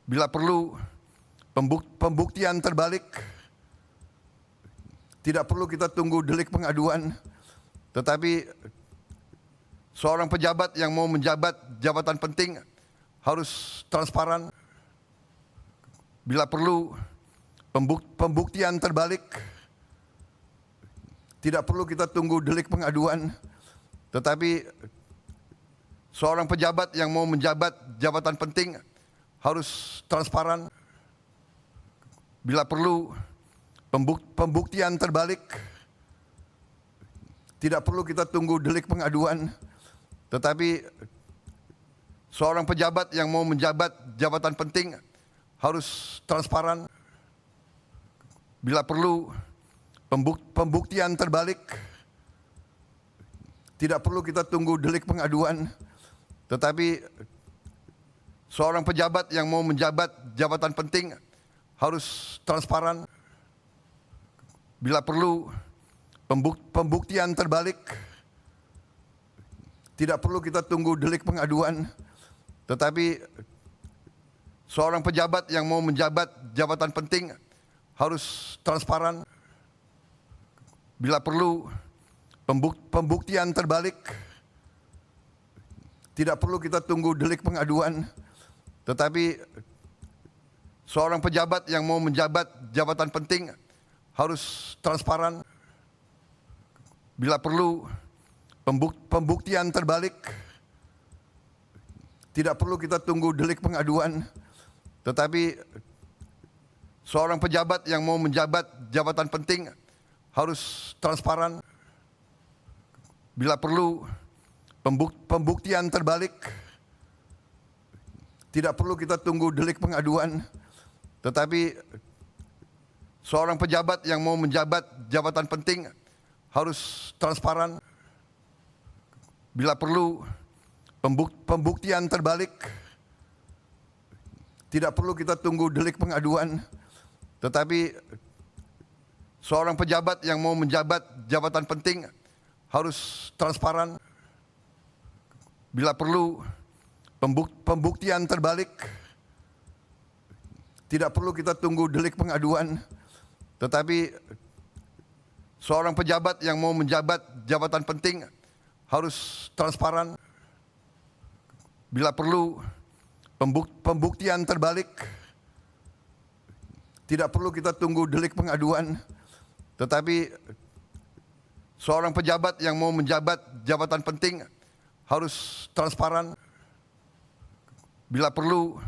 Bila perlu pembuktian terbalik, tidak perlu kita tunggu delik pengaduan, tetapi seorang pejabat yang mau menjabat jabatan penting harus transparan. Bila perlu pembuktian terbalik, tidak perlu kita tunggu delik pengaduan, tetapi seorang pejabat yang mau menjabat jabatan penting harus transparan. Bila perlu pembuktian terbalik, tidak perlu kita tunggu delik pengaduan, tetapi seorang pejabat yang mau menjabat jabatan penting harus transparan. Bila perlu pembuktian terbalik, tidak perlu kita tunggu delik pengaduan, tetapi seorang pejabat yang mau menjabat jabatan penting harus transparan. Bila perlu pembuktian terbalik, tidak perlu kita tunggu delik pengaduan, tetapi seorang pejabat yang mau menjabat jabatan penting harus transparan. Bila perlu pembuktian terbalik, tidak perlu kita tunggu delik pengaduan, tetapi seorang pejabat yang mau menjabat jabatan penting harus transparan. Bila perlu pembuktian terbalik, tidak perlu kita tunggu delik pengaduan, tetapi seorang pejabat yang mau menjabat jabatan penting harus transparan. Bila perlu pembuktian terbalik, tidak perlu kita tunggu delik pengaduan, tetapi seorang pejabat yang mau menjabat jabatan penting harus transparan. Bila perlu pembuktian terbalik, tidak perlu kita tunggu delik pengaduan, tetapi seorang pejabat yang mau menjabat jabatan penting harus transparan. Bila perlu pembuktian terbalik, tidak perlu kita tunggu delik pengaduan, tetapi seorang pejabat yang mau menjabat jabatan penting harus transparan. Bila perlu pembuktian terbalik, tidak perlu kita tunggu delik pengaduan, tetapi seorang pejabat yang mau menjabat jabatan penting harus transparan. Bila perlu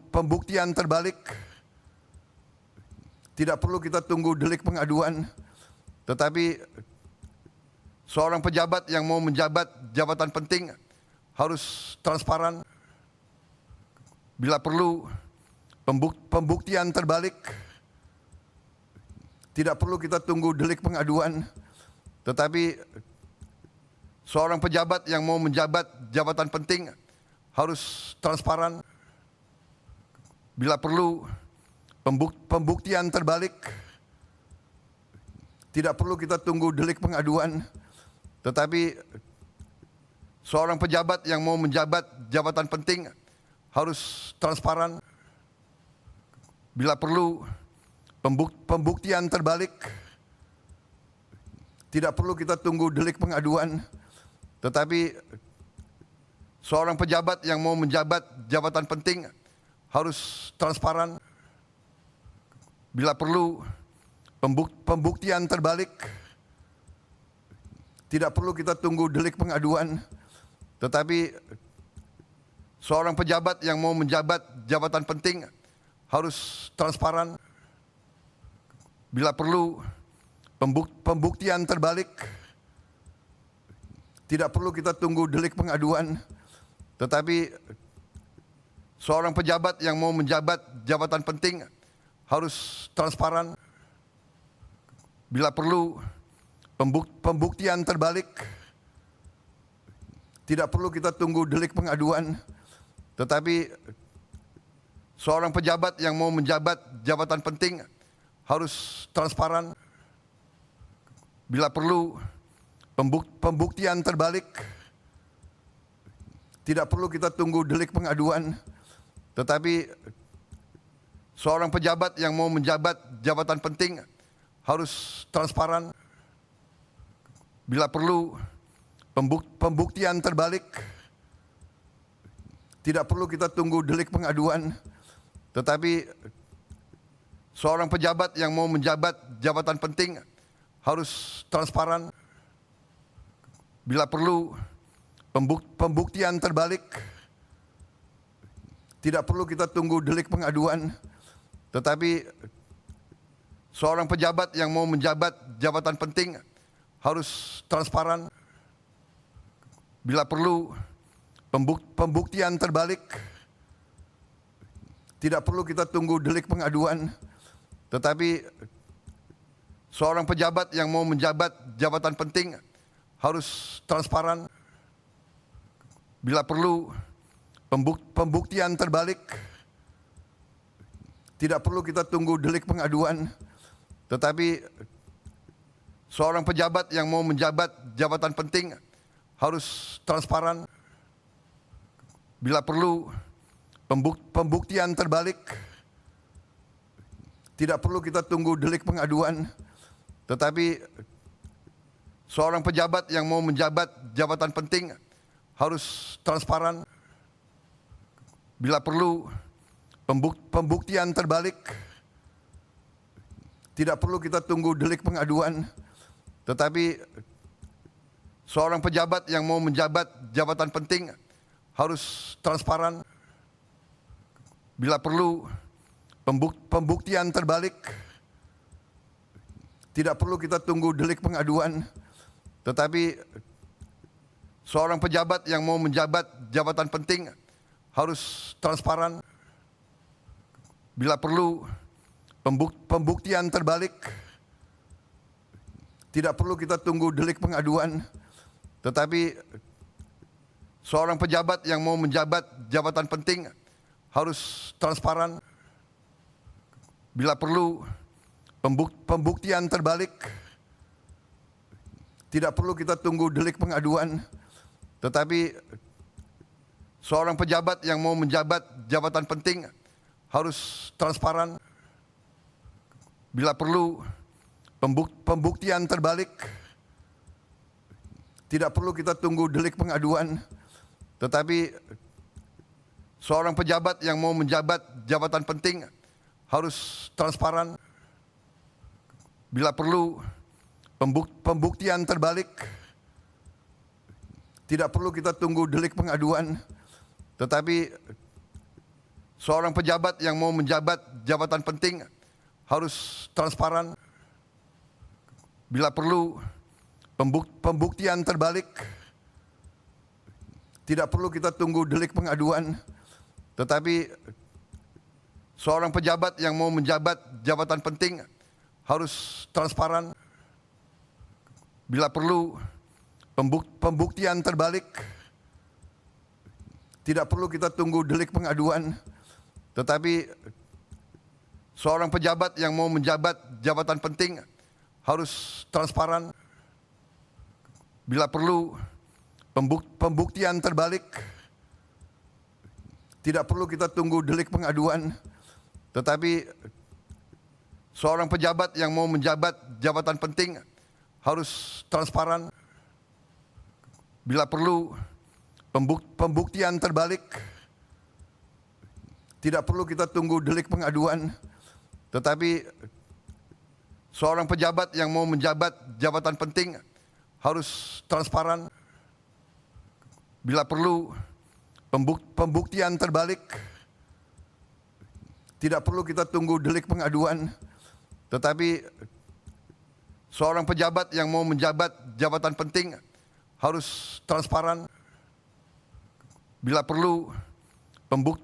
pembuktian terbalik, tidak perlu kita tunggu delik pengaduan, tetapi seorang pejabat yang mau menjabat jabatan penting harus transparan. Bila perlu pembuktian terbalik, tidak perlu kita tunggu delik pengaduan, tetapi seorang pejabat yang mau menjabat jabatan penting harus transparan. Bila perlu pembuktian terbalik, tidak perlu kita tunggu delik pengaduan, tetapi seorang pejabat yang mau menjabat jabatan penting harus transparan. Bila perlu pembuktian terbalik, tidak perlu kita tunggu delik pengaduan, tetapi seorang pejabat yang mau menjabat jabatan penting harus transparan. Bila perlu pembuktian terbalik, tidak perlu kita tunggu delik pengaduan, tetapi seorang pejabat yang mau menjabat jabatan penting harus transparan. Bila perlu pembuktian terbalik, tidak perlu kita tunggu delik pengaduan, tetapi seorang pejabat yang mau menjabat jabatan penting harus transparan. Bila perlu pembuktian terbalik, tidak perlu kita tunggu delik pengaduan, tetapi seorang pejabat yang mau menjabat jabatan penting harus transparan. Bila perlu pembuktian terbalik, tidak perlu kita tunggu delik pengaduan, Tetapi seorang pejabat yang mau menjabat jabatan penting harus transparan. Bila perlu pembuktian terbalik, tidak perlu kita tunggu delik pengaduan, tetapi seorang pejabat yang mau menjabat jabatan penting harus transparan. Bila perlu pembuktian terbalik, tidak perlu kita tunggu delik pengaduan, tetapi seorang pejabat yang mau menjabat jabatan penting harus transparan. Bila perlu pembuktian terbalik, tidak perlu kita tunggu delik pengaduan, tetapi seorang pejabat yang mau menjabat jabatan penting harus transparan. Bila perlu pembuktian terbalik, tidak perlu kita tunggu delik pengaduan, tetapi seorang pejabat yang mau menjabat jabatan penting harus transparan. Bila perlu pembuktian terbalik, tidak perlu kita tunggu delik pengaduan, tetapi seorang pejabat yang mau menjabat jabatan penting harus transparan. Bila perlu pembuktian terbalik, tidak perlu kita tunggu delik pengaduan, tetapi seorang pejabat yang mau menjabat jabatan penting harus transparan. Bila perlu pembuktian terbalik, tidak perlu kita tunggu delik pengaduan, tetapi seorang pejabat yang mau menjabat jabatan penting harus transparan. Bila perlu pembuktian terbalik, tidak perlu kita tunggu delik pengaduan, tetapi seorang pejabat yang mau menjabat jabatan penting harus transparan. Bila perlu pembuktian terbalik, tidak perlu kita tunggu delik pengaduan, tetapi seorang pejabat yang mau menjabat jabatan penting harus transparan. Bila perlu pembuktian terbalik, tidak perlu kita tunggu delik pengaduan, tetapi seorang pejabat yang mau menjabat jabatan penting harus transparan. Bila perlu pembuktian terbalik, tidak perlu kita tunggu delik pengaduan, tetapi seorang pejabat yang mau menjabat jabatan penting harus transparan. Bila perlu pembuktian terbalik, tidak perlu kita tunggu delik pengaduan, tetapi seorang pejabat yang mau menjabat jabatan penting harus transparan. Bila perlu pembuktian terbalik, tidak perlu kita tunggu delik pengaduan, tetapi seorang pejabat yang mau menjabat jabatan penting harus transparan. Bila perlu pembuktian terbalik, tidak perlu kita tunggu delik pengaduan, tetapi seorang pejabat yang mau menjabat jabatan penting harus transparan. Bila perlu pembuktian terbalik, tidak perlu kita tunggu delik pengaduan, tetapi seorang pejabat yang mau menjabat jabatan penting harus transparan. Bila perlu pembuktian terbalik, tidak perlu kita tunggu delik pengaduan, tetapi seorang pejabat yang mau menjabat jabatan penting harus transparan. Bila perlu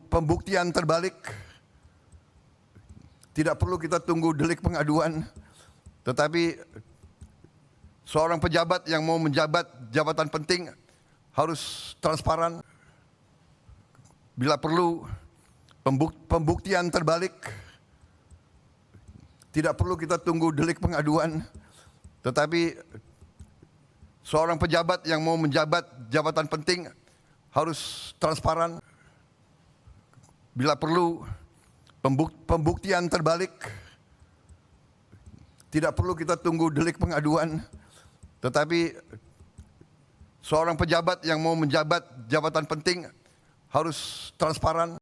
pembuktian terbalik, tidak perlu kita tunggu delik pengaduan, tetapi seorang pejabat yang mau menjabat jabatan penting harus transparan. Bila perlu pembuktian terbalik, tidak perlu kita tunggu delik pengaduan, tetapi seorang pejabat yang mau menjabat jabatan penting harus transparan. bila perlu pembuktian terbalik. Tidak perlu kita tunggu delik pengaduan, tetapi seorang pejabat yang mau menjabat jabatan penting harus transparan.